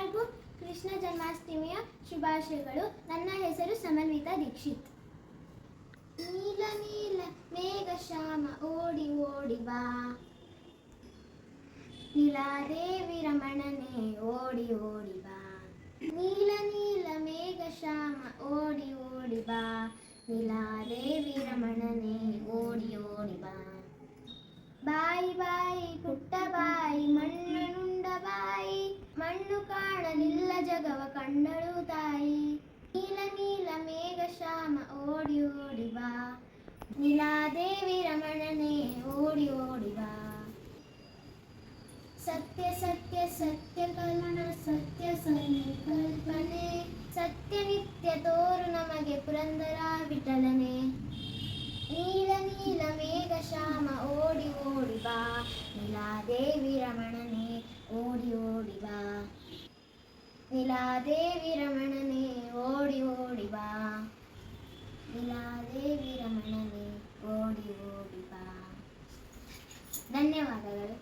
ಎಲ್ಲರಿಗೂ ಕೃಷ್ಣ ಜನ್ಮಾಷ್ಟಮಿಯ ಶುಭಾಶಯಗಳು. ನನ್ನ ಹೆಸರು ಸಮನ್ವಿತಾ ದೀಕ್ಷಿತ್. ನೀಲ ನೀಲ ಮೇಘ ಶ್ಯಾಮ ಓಡಿ ಓಡಿ ಬಾ, ನೀಲಾದೇವಿ ರಮಣನೆ ಓಡಿ ಓಡಿ ಬಾ. ನೀಲ ನೀಲ ಮೇಘ ಶ್ಯಾಮ ಓಡಿ ಓಡಿ ಬಾ, ನೀಲಾದೇವಿ ರಮಣನೆ ಓಡಿ ಓಡಿ ಬಾ. ಬಾಯಿ ಬಾಯಿ ಪುಟ್ಟ ಬಾಯಿ ಮಣ್ಣನುಂಡ ಬಾಯಿ, ಮಣ್ಣು ಕಾಣಲಿಲ್ಲ ಜಗವ ಕಂಡಳು ತಾಯಿ. ನೀಲ ನೀಲ ಮೇಘ ಶ್ಯಾಮ ಓಡಿ ಓಡಿ ಬಾ, ನೀಲಾದೇವಿ ರಮಣನೆ ಓಡಿ ಓಡಿ ಬಾ. ಸತ್ಯ ಸತ್ಯ ಸತ್ಯ ಕಲ್ಪನ ಸತ್ಯ ಸಂಕಲ್ಪನೆ, ಸತ್ಯ ನಿತ್ಯ ತೋರು ನಮಗೆ ಪುರಂದರ ವಿಠಲನೆ. ನೀಲ ನೀಲ ಮೇಘ ಶ್ಯಾಮ ಓಡಿ ಓಡಿ ಬಾ, ನೀಲಾದೇವಿ ರಮಣನೆ ಓಡಿ ಓಡಿ ಬಾ. ನೀಲಾದೇವಿ ರಮಣನೆ ಓಡಿ ಓಡಿ ಬಾ, ನೀಲಾದೇವಿ ರಮಣನೆ ಓಡಿ ಓಡಿ ಬಾ. ಧನ್ಯವಾದಗಳು.